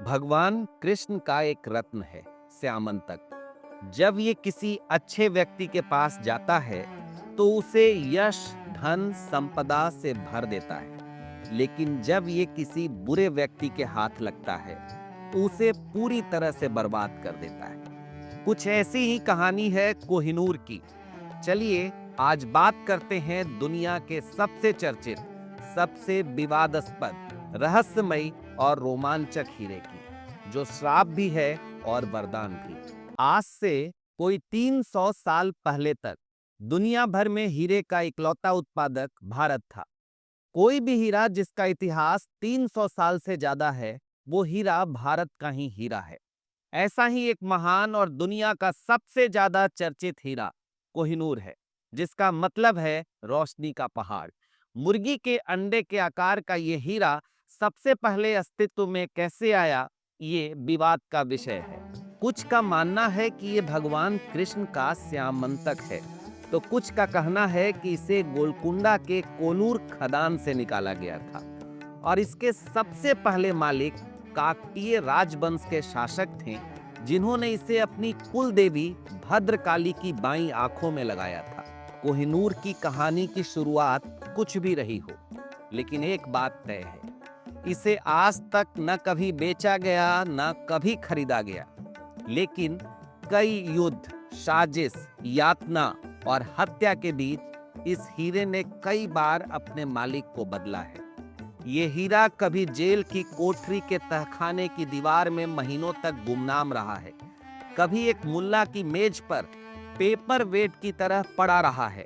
भगवान कृष्ण का एक रत्न है, श्यामंतक। जब ये किसी अच्छे व्यक्ति के पास जाता है तो उसे यश, धन, संपदा से भर देता है। लेकिन जब ये किसी बुरे व्यक्ति के हाथ लगता है तो उसे पूरी तरह से बर्बाद कर देता है। कुछ ऐसी ही कहानी है कोहिनूर की। चलिए आज बात करते हैं दुनिया के सबसे चर्चित, सबसे विवादास्पद, रहस्यमयी और रोमांचक हीरे की, जो श्राप भी है और वरदान भी। आज से कोई 300 साल पहले तक दुनिया भर में हीरे का इकलौता उत्पादक भारत था। कोई भी हीरा जिसका इतिहास 300 साल से ज्यादा है, वो हीरा भारत का ही हीरा है। ऐसा ही एक महान और दुनिया का सबसे ज्यादा चर्चित हीरा कोहिनूर है, जिसका मतलब है रोशनी का पहाड़। मुर्गी के अंडे के आकार का ये हीरा सबसे पहले अस्तित्व में कैसे आया, ये विवाद का विषय है। कुछ का मानना है कि ये भगवान कृष्ण का श्यामंतक है, तो कुछ का कहना है कि इसे गोलकुंडा के कोनूर खदान से निकाला गया था और इसके सबसे पहले मालिक काकतीय राजवंश के शासक थे, जिन्होंने इसे अपनी कुल देवी भद्रकाली की बाईं आंखों में लगाया था। कोहिनूर की कहानी की शुरुआत कुछ भी रही हो, लेकिन एक बात तय है, इसे आज तक न कभी बेचा गया न कभी खरीदा गया। लेकिन कई युद्ध, साजिश, यातना और हत्या के बीच इस हीरे ने कई बार अपने मालिक को बदला है। ये हीरा कभी जेल की कोठरी के तहखाने की दीवार में महीनों तक गुमनाम रहा है, कभी एक मुल्ला की मेज पर पेपर वेट की तरह पड़ा रहा है,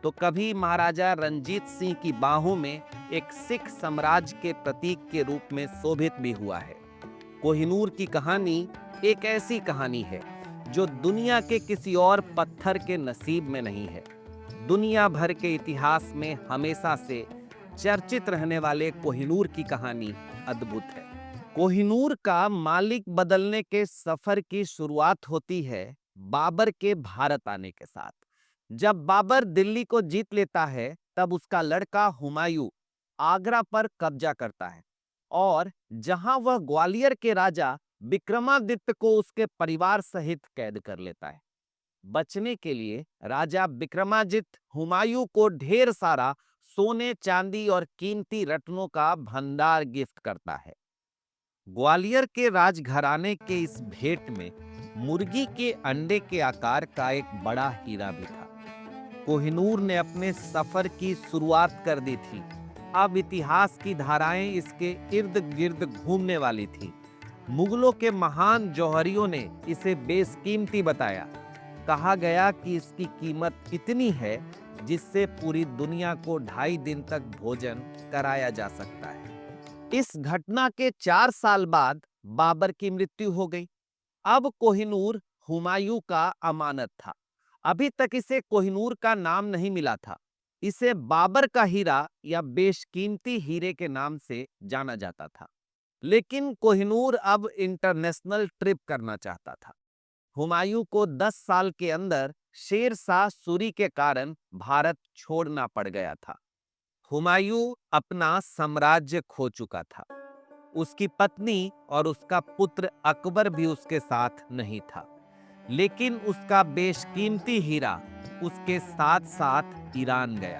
तो कभी महाराजा रंजीत सिंह की बाहों में एक सिख साम्राज्य के प्रतीक के रूप में शोभित भी हुआ है। कोहिनूर की कहानी एक ऐसी कहानी है जो दुनिया के किसी और पत्थर के नसीब में नहीं है। दुनिया भर के इतिहास में हमेशा से चर्चित रहने वाले कोहिनूर की कहानी अद्भुत है। कोहिनूर का मालिक बदलने के सफर की शुरुआत होती है बाबर के भारत आने के साथ। जब बाबर दिल्ली को जीत लेता है, तब उसका लड़का हुमायूं आगरा पर कब्जा करता है और जहां वह ग्वालियर के राजा विक्रमादित्य को उसके परिवार सहित कैद कर लेता है। बचने के लिए राजा विक्रमादित्य हुमायूं को ढेर सारा सोने, चांदी और कीमती रत्नों का भंडार गिफ्ट करता है। ग्वालियर के राजघराने के इस भेंट में मुर्गी के अंडे के आकार का एक बड़ा हीरा भी था। कोहिनूर ने अपने सफर की शुरुआत कर दी थी। अब इतिहास की धाराएं इसके इर्द गिर्द घूमने वाली थी। मुगलों के महान जौहरियों ने इसे बेशकीमती बताया। कहा गया कि इसकी कीमत इतनी है जिससे पूरी दुनिया को 2.5 दिन तक भोजन कराया जा सकता है। इस घटना के 4 साल बाद बाबर की मृत्यु हो गई। अब कोहिनूर हुमायूं का अमानत था। अभी तक इसे कोहिनूर का नाम नहीं मिला था। इसे बाबर का हीरा या बेशकीमती हीरे के नाम से जाना जाता था। लेकिन कोहिनूर अब इंटरनेशनल ट्रिप करना चाहता था। हुमायूं को 10 साल के अंदर शेर शाह सूरी के कारण भारत छोड़ना पड़ गया था। हुमायूं अपना साम्राज्य खो चुका था। उसकी पत्नी और उसका पुत्र अकबर भी उसके साथ नहीं था। लेकिन उसका बेशकीमती हीरा उसके साथ साथ ईरान गया।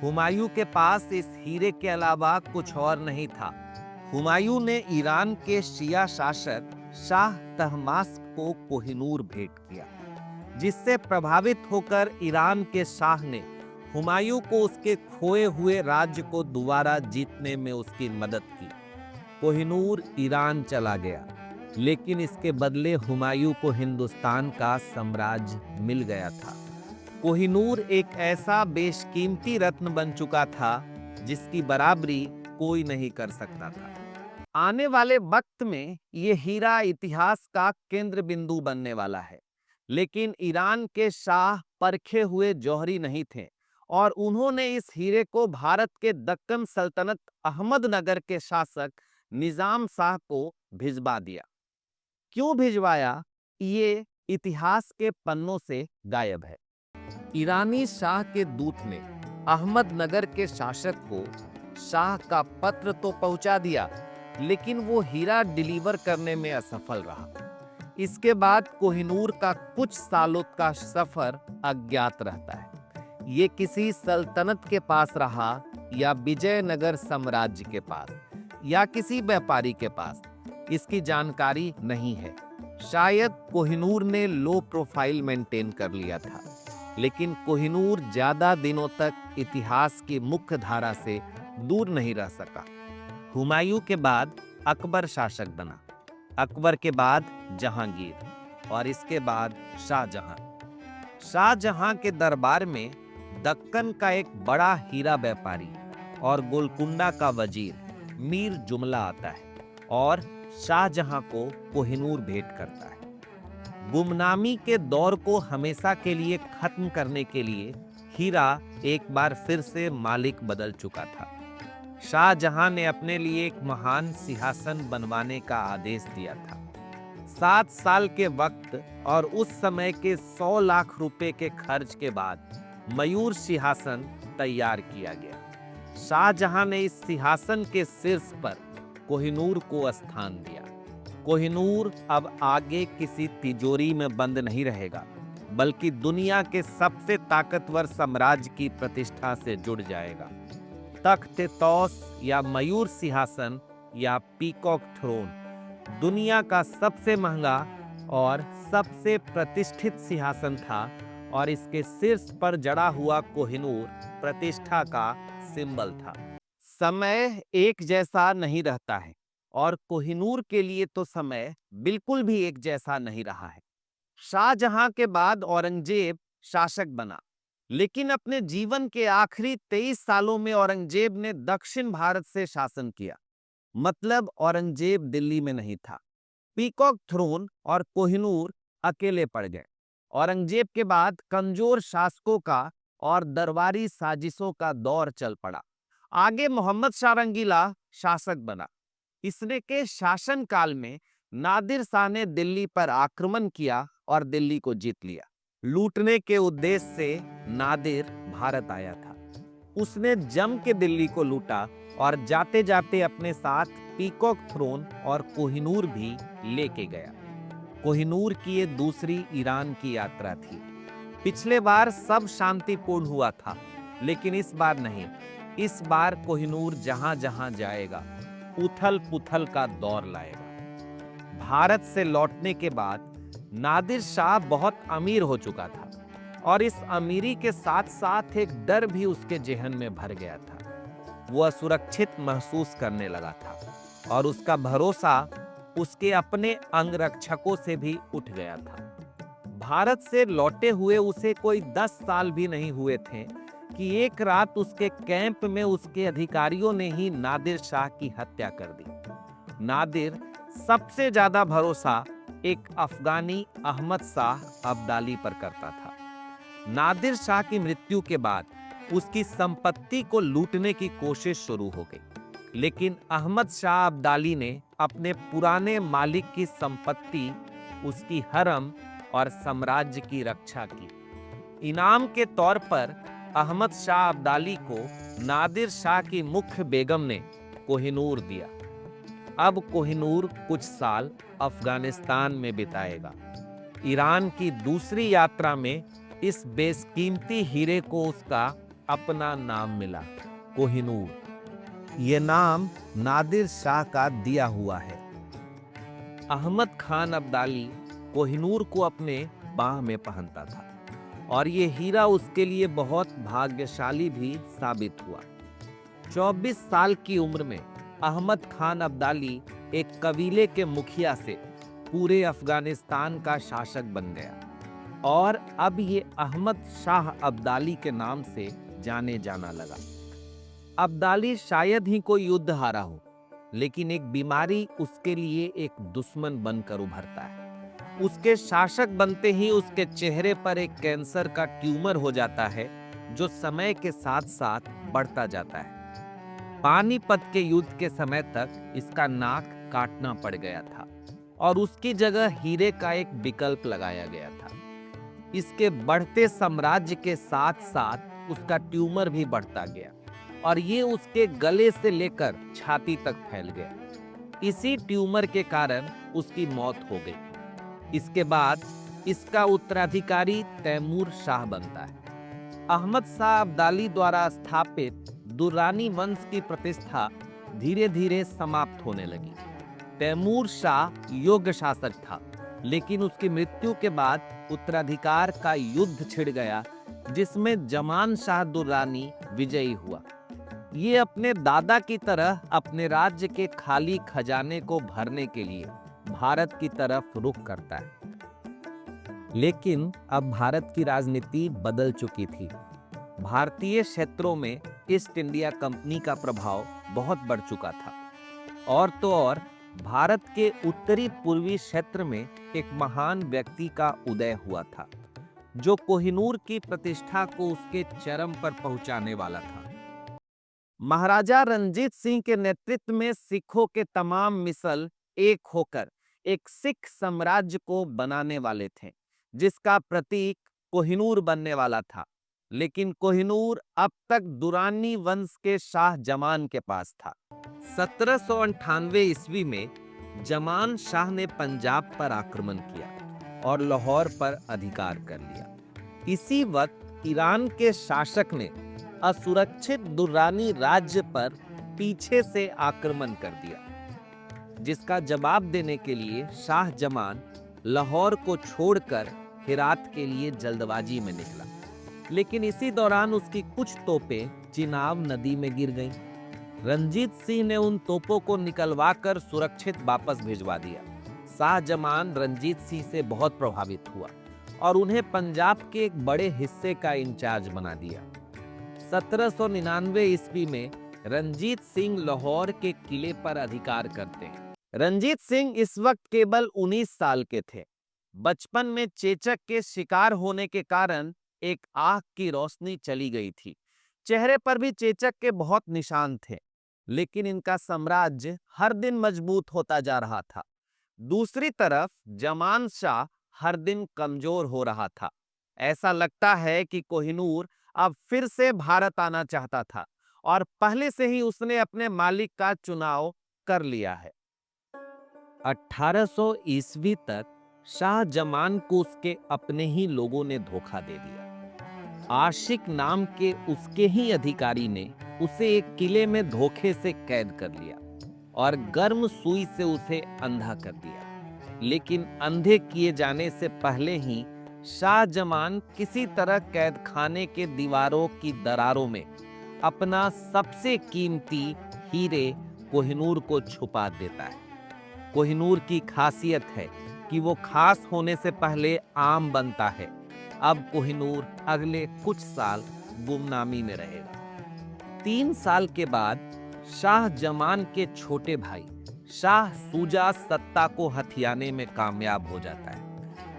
हुमायूं के पास इस हीरे के अलावा कुछ और नहीं था। हुमायूं ने ईरान के शिया शासक शाह तहमास्प को कोहिनूर भेंट किया, जिससे प्रभावित होकर ईरान के शाह ने हुमायूं को उसके खोए हुए राज्य को दोबारा जीतने में उसकी मदद की। कोहिनूर ईरान चला गया, लेकिन इसके बदले हुमायूं को हिंदुस्तान का साम्राज्य मिल गया था। कोहिनूर एक ऐसा बेशकीमती रत्न बन चुका था जिसकी बराबरी कोई नहीं कर सकता था। आने वाले वक्त में ये हीरा इतिहास का केंद्र बिंदु बनने वाला है। लेकिन ईरान के शाह परखे हुए जौहरी नहीं थे और उन्होंने इस हीरे को भारत के दक्कन सल्तनत अहमदनगर के शासक निजाम शाह को भिजवा दिया। क्यों भिजवाया, ये इतिहास के पन्नों से गायब है। ईरानी शाह के दूत ने अहमदनगर के शासक को शाह का पत्र तो पहुंचा दिया, लेकिन वो हीरा डिलीवर करने में असफल रहा। इसके बाद कोहिनूर का कुछ सालों का सफर अज्ञात रहता है। ये किसी सल्तनत के पास रहा या विजयनगर साम्राज्य के पास या किसी व्यापारी के पास, इसकी जानकारी नहीं है। शायद कोहिनूर ने लो प्रोफाइल मेंटेन कर लिया था, लेकिन कोहिनूर ज्यादा दिनों तक इतिहास की मुख्य धारा से दूर नहीं रह सका। हुमायूं के बाद अकबर शासक बना, अकबर के बाद जहांगीर और इसके बाद शाहजहां। शाहजहां के दरबार में दक्कन का एक बड़ा हीरा व्यापारी और गोलकुंडा का वजीर मीर जुमला आता है और शाहजहां को कोहिनूर भेंट करता है। गुमनामी के दौर को हमेशा के लिए खत्म करने के लिए हीरा एक बार फिर से मालिक बदल चुका था। शाहजहां ने अपने लिए एक महान सिंहासन बनवाने का आदेश दिया था। 7 साल के वक्त और उस समय के 100 लाख रुपए के खर्च के बाद मयूर सिंहासन तैयार किया गया। शाहजहां ने इस सिंहासन के शीर्ष पर कोहिनूर को स्थान दिया। कोहिनूर अब आगे किसी तिजोरी में बंद नहीं रहेगा, बल्कि दुनिया के सबसे ताकतवर साम्राज्य की प्रतिष्ठा से जुड़ जाएगा। तख्त तौस या मयूर सिंहासन या पीकॉक थ्रोन दुनिया का सबसे महंगा और सबसे प्रतिष्ठित सिंहासन था और इसके शीर्ष पर जड़ा हुआ कोहिनूर प्रतिष्ठा का सिंबल था। समय एक जैसा नहीं रहता है और कोहिनूर के लिए तो समय बिल्कुल भी एक जैसा नहीं रहा है। शाहजहां के बाद औरंगजेब शासक बना, लेकिन अपने जीवन के आखिरी 23 सालों में औरंगजेब ने दक्षिण भारत से शासन किया। मतलब औरंगजेब दिल्ली में नहीं था। पीकॉक थ्रोन और कोहिनूर अकेले पड़ गए। औरंगजेब के बाद कमजोर शासकों का और दरबारी साजिशों का दौर चल पड़ा। आगे मोहम्मद शाह रंगीला शासक बना। इसने के शासन काल में नादिर शाह ने दिल्ली पर आक्रमण किया और दिल्ली को जीत लिया। लूटने के उद्देश्य से नादिर भारत आया था। उसने जम के दिल्ली को लूटा और जाते जाते अपने साथ पीकॉक थ्रोन और कोहिनूर भी लेके गया। कोहिनूर की ये दूसरी ईरान की यात्रा थी। पिछले बार सब शांतिपूर्ण हुआ था, लेकिन इस बार नहीं। इस बार कोहिनूर जहां जहां जाएगा उथल पुथल का दौर लाएगा। भारत से लौटने के बाद नादिर शाह बहुत अमीर हो चुका था और इस अमीरी के साथ साथ एक डर भी उसके जेहन में भर गया था। वो असुरक्षित महसूस करने लगा था और उसका भरोसा उसके अपने अंगरक्षकों से भी उठ गया था। भारत से लौटे हुए उसे कोई 10 साल भी नहीं हुए थे कि एक रात उसके कैंप में उसके अधिकारियों ने ही नादिर शाह की हत्या कर दी। नादिर सबसे ज्यादा भरोसा एक अफगानी अहमद शाह अब्दाली पर करता था। नादिर शाह की मृत्यु के बाद उसकी संपत्ति को लूटने की कोशिश शुरू हो गई, लेकिन अहमद शाह अब्दाली ने अपने पुराने मालिक की संपत्ति, उसकी हरम और साम्राज्य की रक्षा की। इनाम के तौर पर अहमद शाह अब्दाली को नादिर शाह की मुख्य बेगम ने कोहिनूर दिया। अब कोहिनूर कुछ साल अफगानिस्तान में बिताएगा। ईरान की दूसरी यात्रा में इस बेशकीमती हीरे को उसका अपना नाम मिला, कोहिनूर। ये नाम नादिर शाह का दिया हुआ है। अहमद खान अब्दाली कोहिनूर को अपने बाह में पहनता था और ये हीरा उसके लिए बहुत भाग्यशाली भी साबित हुआ। 24 साल की उम्र में अहमद खान अब्दाली एक कबीले के मुखिया से पूरे अफगानिस्तान का शासक बन गया और अब ये अहमद शाह अब्दाली के नाम से जाने जाना लगा। अब्दाली शायद ही कोई युद्ध हारा हो, लेकिन एक बीमारी उसके लिए एक दुश्मन बनकर उभरता है। उसके शासक बनते ही उसके चेहरे पर एक कैंसर का ट्यूमर हो जाता है, जो समय के साथ साथ बढ़ता जाता है। पानीपत के युद्ध के समय तक इसका नाक काटना पड़ गया था और उसकी जगह हीरे का एक विकल्प लगाया गया था। इसके बढ़ते साम्राज्य के साथ साथ उसका ट्यूमर भी बढ़ता गया और ये उसके गले से लेकर छाती तक फैल गया। इसी ट्यूमर के कारण उसकी मौत हो गई। इसके बाद इसका उत्तराधिकारी तैमूर शाह बनता है। अहमद शाह अब्दाली द्वारा स्थापित दुर्रानी वंश की प्रतिष्ठा धीरे धीरे समाप्त होने लगी। तैमूर शाह योग्य शासक था, लेकिन उसकी मृत्यु के बाद उत्तराधिकार का युद्ध छिड़ गया, जिसमें जमान शाह दुर्रानी विजयी हुआ। ये अपने दादा की तरह अपने राज्य के खाली खजाने को भरने के लिए भारत की तरफ रुख करता है। लेकिन अब भारत की राजनीति बदल चुकी थी। भारतीय क्षेत्रों में ईस्ट इंडिया कंपनी का प्रभाव बहुत बढ़ चुका था, और तो और भारत के उत्तरी पूर्वी क्षेत्र में एक महान व्यक्ति का उदय हुआ था, जो कोहिनूर की प्रतिष्ठा को उसके चरम पर पहुंचाने वाला था। महाराजा रणजीत सिंह के नेतृत्व में सिखों के तमाम मिसल एक होकर एक सिख साम्राज्य को बनाने वाले थे, जिसका प्रतीक कोहिनूर बनने वाला था। लेकिन कोहिनूर अब तक दुरानी वंश के शाह जमान के पास था। 1798 ईस्वी में जमान शाह ने पंजाब पर आक्रमण किया और लाहौर पर अधिकार कर लिया। इसी वक्त ईरान के शासक ने असुरक्षित दुर्रानी राज्य पर पीछे से आक्रमण कर दिया, जिसका जवाब देने के लिए शाह जमान लाहौर को छोड़कर हेरात के लिए जल्दबाजी में निकला। लेकिन इसी दौरान उसकी कुछ तोपें चिनाब नदी में गिर गईं। रंजीत सिंह ने उन तोपों को निकलवाकर सुरक्षित वापस भिजवा दिया। शाह जमान रंजीत सिंह से बहुत प्रभावित हुआ और उन्हें पंजाब के एक बड़े हिस्से का इंचार्ज बना दिया। 1799 ईस्वी में रंजीत सिंह लाहौर के किले पर अधिकार करते हैं। रंजीत सिंह इस वक्त केवल 19 साल के थे। बचपन में चेचक के शिकार होने के कारण एक आंख की रोशनी चली गई थी। चेहरे पर भी चेचक के बहुत निशान थे, लेकिन इनका साम्राज्य हर दिन मजबूत होता जा रहा था। दूसरी तरफ जमान शाह हर दिन कमजोर हो रहा था। ऐसा लगता है कि कोहिनूर अब फिर से भारत आना चाहता था और पहले से ही उसने अपने मालिक का चुनाव कर लिया है। 1800 ईस्वी तक शाह जमान को उसके अपने ही लोगों ने धोखा दे दिया। आशिक नाम के उसके ही अधिकारी ने उसे एक किले में धोखे से कैद कर लिया और गर्म सुई से उसे अंधा कर दिया। लेकिन अंधे किए जाने से पहले ही शाह जमान किसी तरह कैद खाने के दीवारों की दरारों में अपना सबसे कीमती हीरे कोहिनूर को छुपा देता है। कोहिनूर की खासियत है कि वो खास होने से पहले आम बनता है। अब कोहिनूर अगले कुछ साल गुमनामी में रहेगा। 3 साल के बाद शाह जमान के छोटे भाई शाह सूजा सत्ता को हथियाने में कामयाब हो जाता है।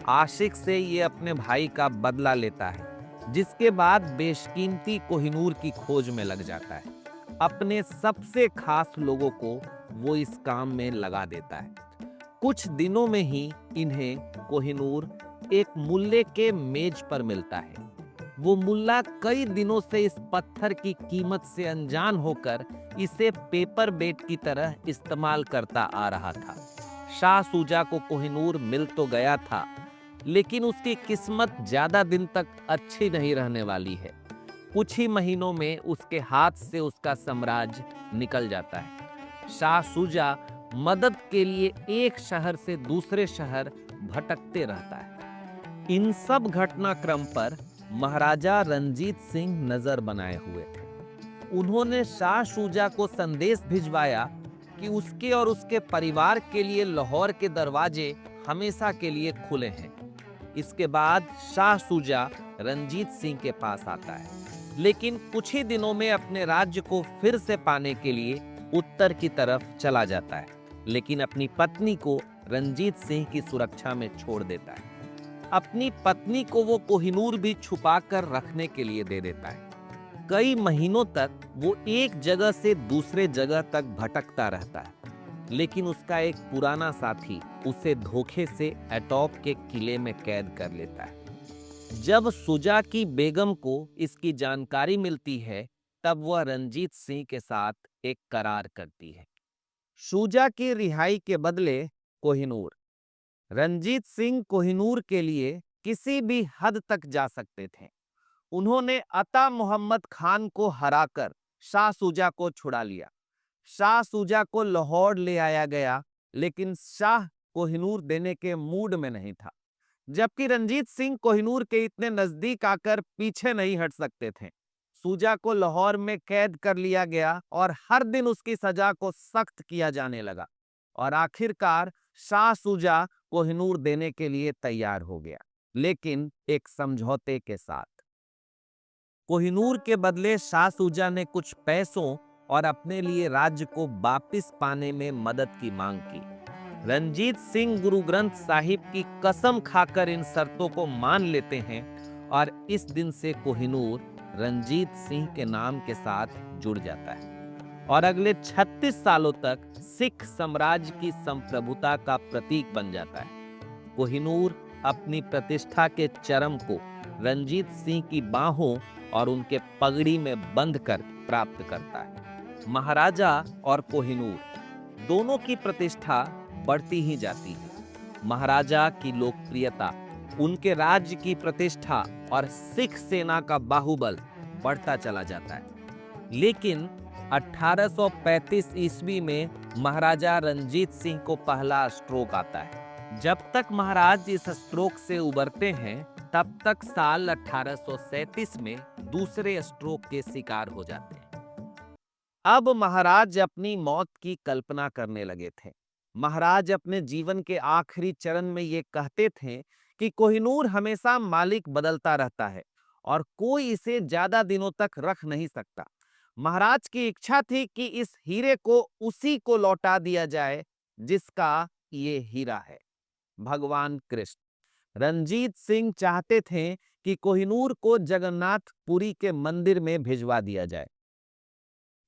आशिक से ये अपने भाई का बदला लेता है, जिसके बाद बेशकीमती कोहिनूर की खोज में लग जाता है। अपने सबसे खास लोगों को वो इस काम में लगा देता है। कुछ दिनों में ही इन्हें कोहिनूर एक मुल्ले के मेज पर मिलता है। वो मुल्ला कई दिनों से इस पत्थर की कीमत से अनजान होकर इसे पेपर वेट की तरह इस्तेमाल करता आ रहा था। शाह सूजा को कोहिनूर मिल तो गया था, लेकिन उसकी किस्मत ज्यादा दिन तक अच्छी नहीं रहने वाली है। कुछ ही महीनों में उसके हाथ से उसका साम्राज्य निकल जाता है। शाह सूजा मदद के लिए एक शहर से दूसरे शहर भटकते रहता है। इन सब घटनाक्रम पर महाराजा रंजीत सिंह नजर बनाए हुए थे। उन्होंने शाह शुजा को संदेश भिजवाया कि उसके और उसके परिवार के लिए लाहौर के दरवाजे हमेशा के लिए खुले हैं। इसके बाद शाह शुजा रंजीत सिंह के पास आता है, लेकिन कुछ ही दिनों में अपने राज्य को फिर से पाने के लिए उत्तर की तरफ चला जाता है, लेकिन अपनी पत्नी को रंजीत सिंह की सुरक्षा में छोड़ देता है। अपनी पत्नी को वो कोहिनूर भी छुपा कर रखने के लिए दे देता है। कई महीनों तक वो एक जगह से दूसरे जगह तक भटकता रहता है, लेकिन उसका एक पुराना साथी उसे धोखे से एटॉप के किले में कैद कर लेता है। जब सुजा की बेगम को इसकी जानकारी मिलती है, तब वह रंजीत सिंह के साथ एक करार करती है। शुजा की रिहाई के बदले कोहिनूर। रंजीत सिंह कोहिनूर के लिए किसी भी हद तक जा सकते थे। उन्होंने अता मोहम्मद खान को हराकर शाह शुजा को छुड़ा लिया। शाह शुजा को लाहौर ले आया गया, लेकिन शाह कोहिनूर देने के मूड में नहीं था। जबकि रंजीत सिंह कोहिनूर के इतने नजदीक आकर पीछे नहीं हट सकते थे। शुजा को लाहौर में कैद कर लिया गया और हर दिन उसकी सजा को सख्त किया जाने लगा और आखिरकार शाह शुजा कोहिनूर देने के लिए तैयार हो गया, लेकिन एक समझौते के साथ। कोहिनूर के बदले शाह शुजा ने कुछ पैसों और अपने लिए राज्य को वापस पाने में मदद की मांग की। रंजीत सिंह गुरु ग्रंथ साहिब की कसम खाकर इन शर्तों को मान लेते हैं और इस दिन से कोहिनूर रंजीत सिंह के नाम के साथ जुड़ जाता है और अगले 36 सालों तक सिख साम्राज्य की संप्रभुता का प्रतीक बन जाता है। कोहिनूर अपनी प्रतिष्ठा के चरम को रंजीत सिंह की बाहों और उनके पगड़ी में बंध कर प्राप्त करता है। महाराजा और कोहिनूर दोनों की प्रतिष्ठा बढ़ती ही जाती है। महाराजा की लोकप्रियता, उनके राज्य की प्रतिष्ठा और सिख सेना का बाहुबल बढ़ता चला जाता है। लेकिन 1835 ईस्वी में महाराजा रंजीत सिंह को पहला स्ट्रोक आता है। जब तक महाराज इस स्ट्रोक से उबरते हैं, तब तक साल 1837 में दूसरे स्ट्रोक के शिकार हो जाते हैं। अब महाराज अपनी मौत की कल्पना करने लगे थे। महाराज अपने जीवन के आखिरी चरण में ये कहते थे कि कोहिनूर हमेशा मालिक बदलता रहता है और कोई इसे ज्यादा दिनों तक रख नहीं सकता। महाराज की इच्छा थी कि इस हीरे को उसी को लौटा दिया जाए जिसका ये हीरा है, भगवान कृष्ण। रंजीत सिंह चाहते थे कि कोहिनूर को जगन्नाथपुरी के मंदिर में भिजवा दिया जाए।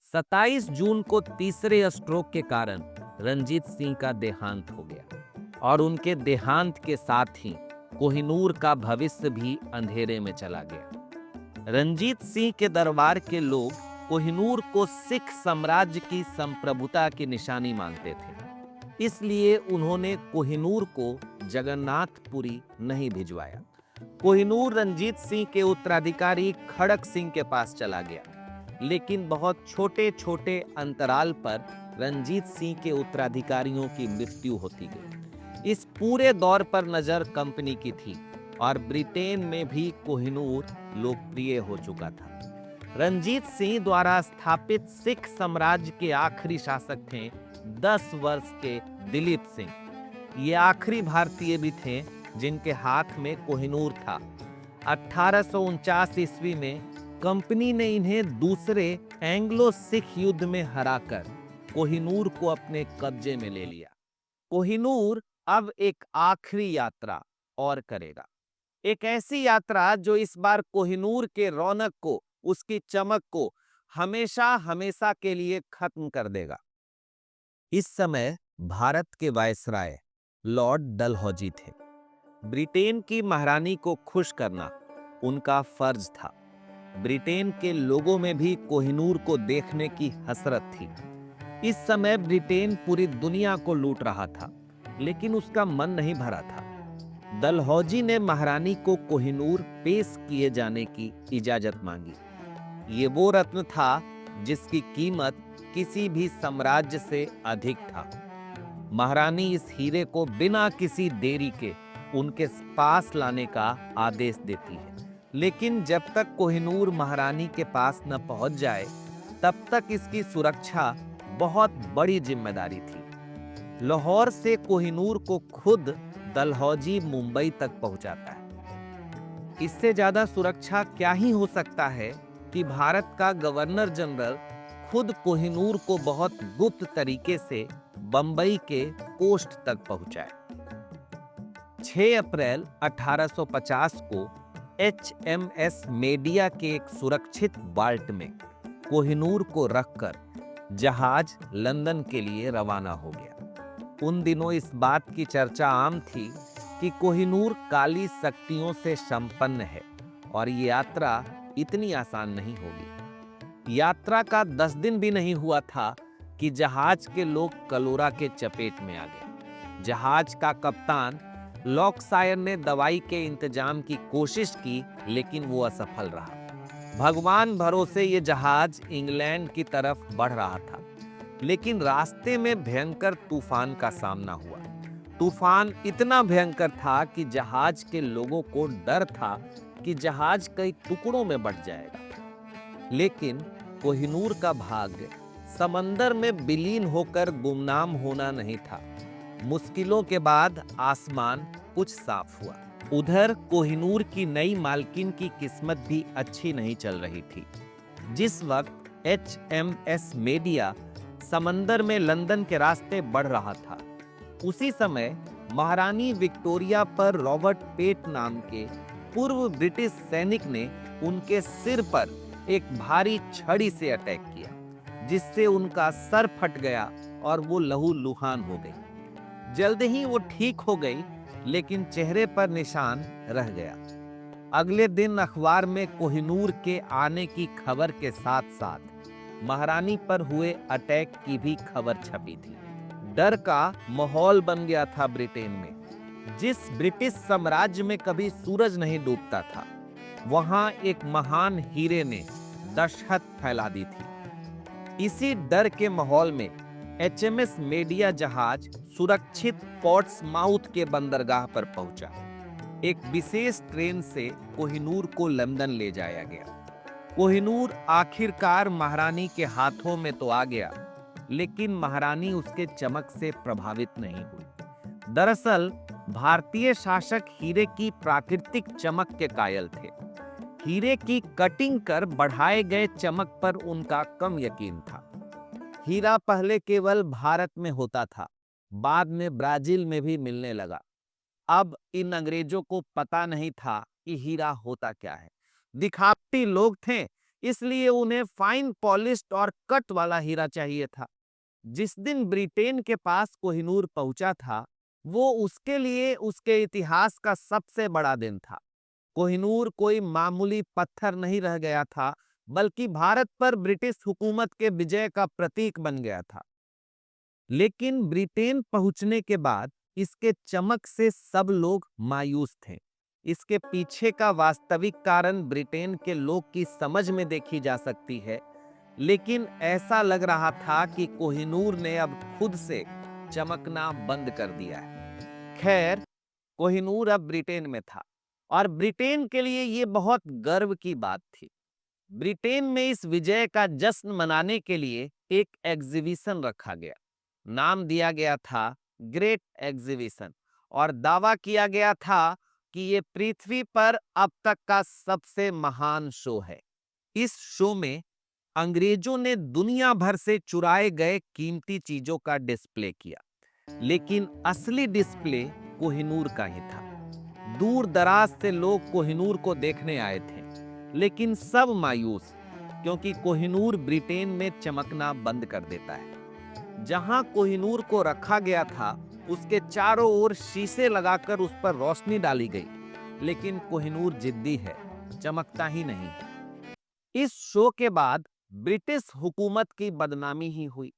27 जून को तीसरे स्ट्रोक के कारण रंजीत सिंह का देहांत हो गया और उनके देहांत के साथ ही कोहिनूर का भविष्य भी अंधेरे में चला गया। रंजीत सिंह के दरबार के लोग कोहिनूर को सिख साम्राज्य की संप्रभुता की निशानी मानते थे, इसलिए उन्होंने कोहिनूर को जगन्नाथपुरी नहीं भिजवाया। कोहिनूर रंजीत सिंह के उत्तराधिकारी खड़क सिंह के पास चला गया, लेकिन बहुत छोटे छोटे अंतराल पर रंजीत सिंह के उत्तराधिकारियों की मृत्यु होती गई। इस पूरे दौर पर नजर कंपनी की थी और ब्रिटेन में भी कोहिनूर लोकप्रिय हो चुका था। रंजीत सिंह द्वारा स्थापित सिख साम्राज्य के आखिरी शासक थे 10 वर्ष के दिलीप सिंह। ये आखिरी भारतीय भी थे जिनके हाथ में कोहिनूर था। 1849 ईस्वी में कंपनी ने इन्हें दूसरे एंग्लो सिख युद्ध में हराकर कोहिनूर को अपने कब्जे में ले लिया। कोहिनूर अब एक आखिरी यात्रा और करेगा, एक ऐसी यात्रा जो इस बार कोहिनूर के रौनक को, उसकी चमक को हमेशा हमेशा के लिए खत्म कर देगा। इस समय भारत के वायसराय लॉर्ड डलहौजी थे। ब्रिटेन की महारानी को खुश करना उनका फर्ज था। ब्रिटेन के लोगों में भी कोहिनूर को देखने की हसरत थी। इस समय ब्रिटेन पूरी दुनिया को लूट रहा था, लेकिन उसका मन नहीं भरा था। डलहौजी ने महारानी को कोहिनूर पेश किए जाने की इजाजत मांगी। ये वो रत्न था जिसकी कीमत किसी भी साम्राज्य से अधिक था। महारानी इस हीरे को बिना किसी देरी के उनके पास लाने का आदेश देती है, लेकिन जब तक कोहिनूर महारानी के पास न पहुंच जाए, तब तक इसकी सुरक्षा बहुत बड़ी जिम्मेदारी थी। लाहौर से कोहिनूर को खुद डलहौजी मुंबई तक पहुंचाता है। इससे ज्यादा सुरक्षा क्या ही हो सकता है कि भारत का गवर्नर जनरल खुद कोहिनूर को बहुत गुप्त तरीके से बंबई के कोस्ट तक पहुंचाए। 6 अप्रैल 1850 को HMS मेडिया के एक सुरक्षित वाल्ट में कोहिनूर को रखकर जहाज लंदन के लिए रवाना हो गया। उन दिनों इस बात की चर्चा आम थी कि कोहिनूर काली शक्तियों से संपन्न है और ये यात्रा इतनी आसान नहीं होगी। यात्रा का 10 दिन भी नहीं हुआ था कि जहाज के लोग कलोरा के चपेट में आ गए। जहाज का कप्तान लॉकशायर ने दवाई के इंतजाम की कोशिश की, लेकिन वो असफल रहा। भगवान भरोसे ये जहाज इंग्लैंड की तरफ बढ़ रहा था, लेकिन रास्ते में भयंकर तूफान का सामना हुआ। तूफान इतना भयंकर था कि जहाज के लोगों को डर था कि जहाज कई टुकड़ों में बंट जाएगा। लेकिन कोहिनूर का भाग्य समंदर में विलीन होकर गुमनाम होना नहीं था। मुश्किलों के बाद आसमान कुछ साफ हुआ। उधर कोहिनूर की नई मालकिन की किस्मत भी अच्छी नहीं चल रही थी। जिस वक्त HMS मेडिया समंदर में लंदन के रास्ते बढ़ रहा था, उसी समय महारानी विक्टोरिया पर रॉबर्ट पेट नाम के पूर्व ब्रिटिश सैनिक ने उनके सिर पर एक भारी छड़ी से अटैक किया, जिससे उनका सर फट गया और वो लहूलुहान हो गई। जल्द ही वो ठीक हो गई, लेकिन चेहरे पर निशान रह गया। अगले दिन अखबार में कोहिनूर के आने की खबर के साथ साथ महारानी पर हुए अटैक की भी खबर छपी थी। डर का माहौल बन गया था ब्रिटेन में। जिस ब्रिटिश साम्राज्य में कभी सूरज नहीं डूबता था, वहां एक महान हीरे ने दहशत फैला दी थी। इसी डर के माहौल में HMS मेडिया जहाज सुरक्षित पोर्ट्समाउथ के बंदरगाह पर पहुंचा। एक विशेष ट्रेन से कोहिनूर को लंदन ले जाया गया। कोहिनूर आखिरकार महारानी के हाथों में तो आ गया, लेकिन महारानी उसके चमक से प्रभावित नहीं हुई। दरअसल भारतीय शासक हीरे की प्राकृतिक चमक के कायल थे। हीरे की कटिंग कर बढ़ाए गए चमक पर उनका कम यकीन था। हीरा पहले केवल भारत में होता था, बाद में ब्राजील में भी मिलने लगा। अब इन अंग्रेजों को पता नहीं था कि हीरा होता क्या है। दिखावटी लोग थे, इसलिए उन्हें फाइन पॉलिश्ड और कट वाला हीरा चाहिए था। जिस दिन ब्रिटेन के पास कोहिनूर पहुंचा था, वो उसके लिए उसके इतिहास का सबसे बड़ा दिन था। कोहिनूर कोई मामूली पत्थर नहीं रह गया था, बल्कि भारत पर ब्रिटिश हुकूमत के विजय का प्रतीक बन गया था। लेकिन ब्रिटेन पहुंचने के बाद इसके चमक से सब लोग मायूस थे। इसके पीछे का वास्तविक कारण ब्रिटेन के लोग की समझ में देखी जा सकती है, लेकिन ऐसा लग रहा था कि कोहिनूर ने अब खुद से चमकना बंद कर दिया है। खैर, कोहिनूर अब ब्रिटेन में था और ब्रिटेन के लिए ये बहुत गर्व की बात थी। ब्रिटेन में इस विजय का जश्न मनाने के लिए एक एग्जीबिशन रखा गया। नाम दिया गया था ग्रेट एग्जीबिशन, और दावा किया गया था कि ये पृथ्वी पर अब तक का सबसे महान शो है। इस शो में अंग्रेजों ने दुनिया भर से चुराए गए कीमती चीजों का डिस्प्ले किया, लेकिन असली डिस्प्ले कोहिनूर का ही था। दूर दराज से लोग कोहिनूर को देखने आए थे, लेकिन सब मायूस, क्योंकि कोहिनूर ब्रिटेन में चमकना बंद कर देता है। जहां कोहिनूर को रखा गया था, उसके चारों ओर शीशे लगाकर उस पर रोशनी डाली गई, लेकिन कोहिनूर जिद्दी है, चमकता ही नहीं। इस शो के बाद ब्रिटिश हुकूमत की बदनामी ही हुई,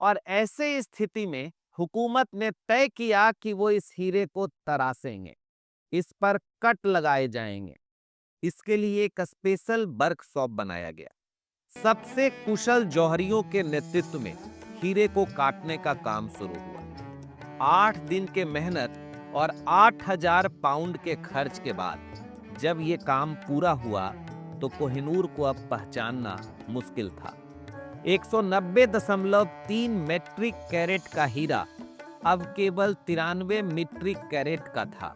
और ऐसे स्थिति में हुकूमत ने तय किया कि वो इस हीरे को तराशेंगे, इस पर कट लगाए जाएंगे। इसके लिए एक स्पेशल वर्कशॉप बनाया गया। सबसे कुशल जौहरियों के नेतृत्व में हीरे को काटने का काम शुरू हुआ। 8 दिन के मेहनत और 8000 पाउंड के खर्च के बाद जब ये काम पूरा हुआ, तो कोहिनूर को अब पहचानना मुश्किल था। 190.3 मेट्रिक कैरेट का हीरा अब केवल 93 मीट्रिक कैरेट का था।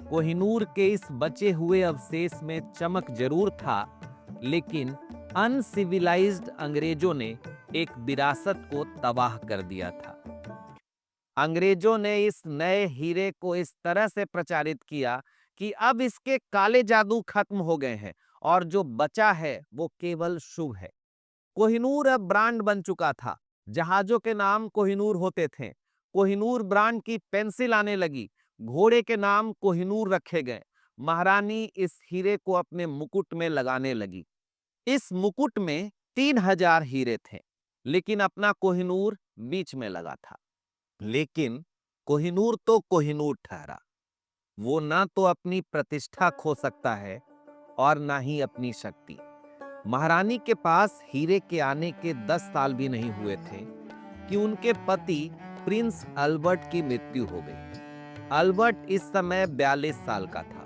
कोहिनूर के इस बचे हुए अवशेष में चमक जरूर था, लेकिन अनसिविलाइज्ड अंग्रेजों ने एक विरासत को तबाह कर दिया था। अंग्रेजों ने इस नए हीरे को इस तरह से प्रचारित किया कि अब इसके काले जादू खत्म हो गए हैं और जो बचा है वो केवल शुभ है। कोहिनूर अब ब्रांड बन चुका था। जहाजों के नाम कोहिनूर होते थे। कोहिनूर ब्रांड की पेंसिल आने लगी। घोड़े के नाम कोहिनूर रखे गए। महारानी इस हीरे को अपने मुकुट में लगाने लगी। इस मुकुट में 3000 हीरे थे। लेकिन अपना कोहिनूर बीच में लगा था। लेकिन कोहिनूर तो कोहिनूर ठहरा। वो ना तो अपनी प्रतिष्ठा खो सकता है और ना ही अपनी शक्ति। महारानी के पास हीरे के आने के 10 साल भी नहीं हुए थे कि उनके पति प्रिंस अल्बर्ट की मृत्यु हो गई। अल्बर्ट इस समय 42 साल का था।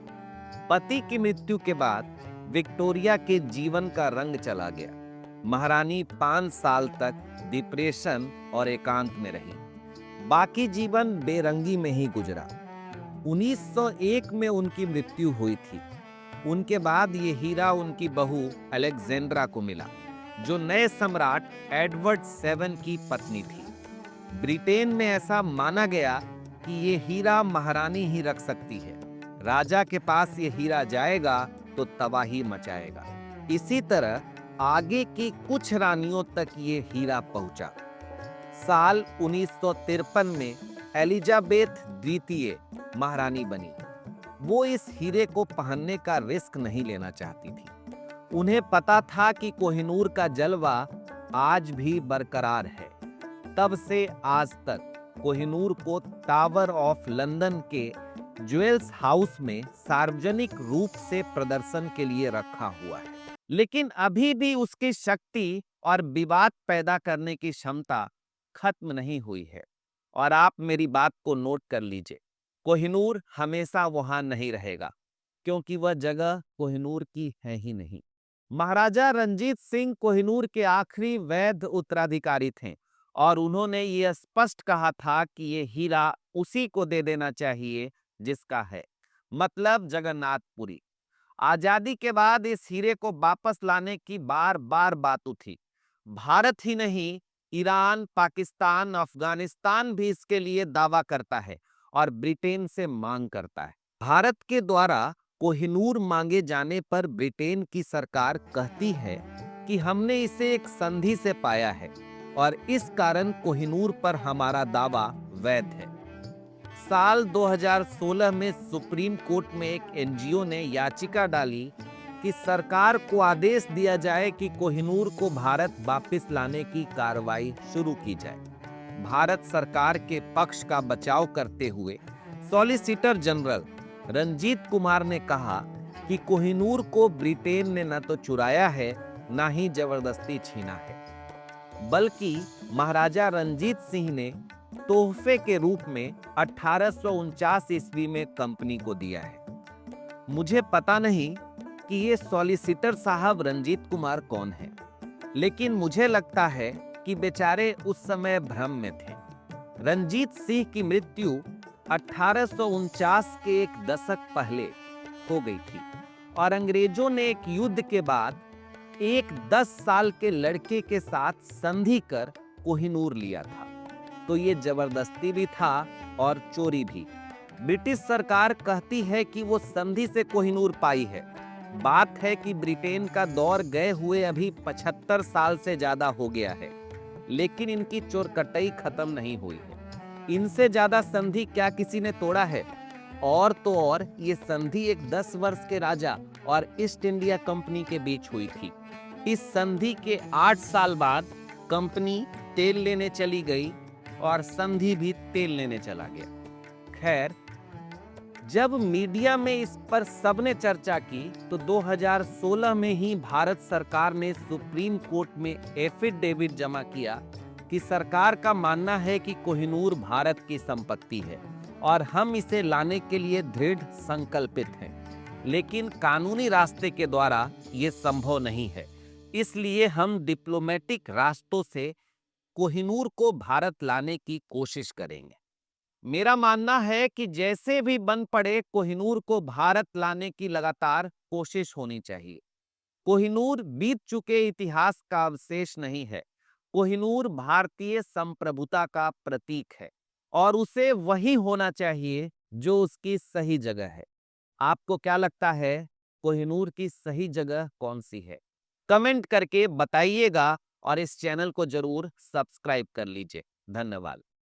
पति की मृत्यु के बाद विक्टोरिया के जीवन का रंग चला गया। महारानी 5 साल तक डिप्रेशन और एकांत में रही। बाकी जीवन बेरंगी में ही गुजरा। 1901 में उनकी मृत्यु हुई थी। उनके बाद ये हीरा उनकी बहू अलेक्जेंड्रा को मिला, जो नए सम्राट एडवर्ड 7 की पत्नी थी। ब्रिटेन में ऐसा माना गया कि ये हीरा महारानी ही रख सकती है। राजा के पास ये हीरा जाएगा तो तबाही मचाएगा। इसी तरह आगे की कुछ रानियों तक ये हीरा पहुंचा। साल 1953 में एलिजाबेथ द्वितीय महारानी बनी। वो इस हीरे को पहनने का रिस्क नहीं लेना चाहती थी। उन्हें पता था कि कोहिनूर का जलवा आज भी बरकरार है। तब से आज तक कोहिनूर को टावर ऑफ लंदन के ज्वेल्स हाउस में सार्वजनिक रूप से प्रदर्शन के लिए रखा हुआ है। लेकिन अभी भी उसकी शक्ति और विवाद पैदा करने की क्षमता खत्म नहीं हुई है। और आप मेरी बात को नोट कर लीजिए, कोहिनूर हमेशा वहां नहीं रहेगा, क्योंकि वह जगह कोहिनूर की है ही नहीं। महाराजा रंजीत सिंह कोहिनूर के आखिरी वैध उत्तराधिकारी थे और उन्होंने ये स्पष्ट कहा था कि ये हीरा उसी को दे देना चाहिए जिसका है, मतलब जगन्नाथपुरी। आजादी के बाद इस हीरे को वापस लाने की बार बार बात उठी। भारत ही नहीं, ईरान, पाकिस्तान, अफगानिस्तान भी इसके लिए दावा करता है और ब्रिटेन से मांग करता है। भारत के द्वारा कोहिनूर मांगे जाने पर ब्रिटेन की सरकार कहती है कि हमने इसे एक संधि से पाया है और इस कारण कोहिनूर पर हमारा दावा वैध है। साल 2016 में सुप्रीम कोर्ट में एक एनजीओ ने याचिका डाली कि सरकार को आदेश दिया जाए कि कोहिनूर को भारत वापस लाने की कार्रवाई शुरू की जाए। भारत सरकार के पक्ष का बचाव करते हुए सॉलिसिटर जनरल रंजीत कुमार ने कहा कि कोहिनूर को ब्रिटेन ने न तो चुराया है, न ही जबरदस्ती छीना है, बल्कि महाराजा रंजीत सिंह ने तोहफे के रूप में 1849 ईस्वी में कंपनी को दिया है। मुझे पता नहीं कि ये सॉलिसिटर साहब रंजीत कुमार कौन है, लेकिन मुझे लगता है कि बेचारे उस समय भ्रम में थे। रंजीत सिंह की मृत्यु 1849 के एक दशक पहले हो गई थी और अंग्रेजों ने एक युद्ध के बाद एक 10 साल के लड़के के साथ संधि कर कोहिनूर लिया था। तो ये जबरदस्ती भी था और चोरी भी। ब्रिटिश सरकार कहती है कि वो संधि से कोहिनूर पाई है। बात है कि ब्रिटेन का दौर गए हुए अभी 75 साल से ज्यादा हो गया है, लेकिन इनकी चोरकटाई खत्म नहीं हुई है। इनसे ज्यादा संधि क्या किसी ने तोड़ा है? और तो और ये संधि एक 10 वर्ष के राजा और ईस्ट इंडिया कंपनी के बीच हुई थी। इस संधि के 8 साल बाद कंपनी तेल लेने चली गई और संधि भी तेल लेने चला गया। खैर, जब मीडिया में इस पर सबने चर्चा की तो 2016 में ही भारत सरकार ने सुप्रीम कोर्ट में एफिडेविट जमा किया कि सरकार का मानना है कि कोहिनूर भारत की संपत्ति है और हम इसे लाने के लिए दृढ़ संकल्पित हैं। लेकिन कानूनी रास्ते के द्वारा ये संभव नहीं है, इसलिए हम डिप्लोमेटिक रास्तों से कोहिनूर को भारत लाने की कोशिश करेंगे। मेरा मानना है कि जैसे भी बन पड़े कोहिनूर को भारत लाने की लगातार कोशिश होनी चाहिए। कोहिनूर बीत चुके इतिहास का अवशेष नहीं है। कोहिनूर भारतीय संप्रभुता का प्रतीक है और उसे वही होना चाहिए जो उसकी सही जगह है। आपको क्या लगता है, कोहिनूर की सही जगह कौन सी है? कमेंट करके बताइएगा और इस चैनल को जरूर सब्सक्राइब कर लीजिए। धन्यवाद।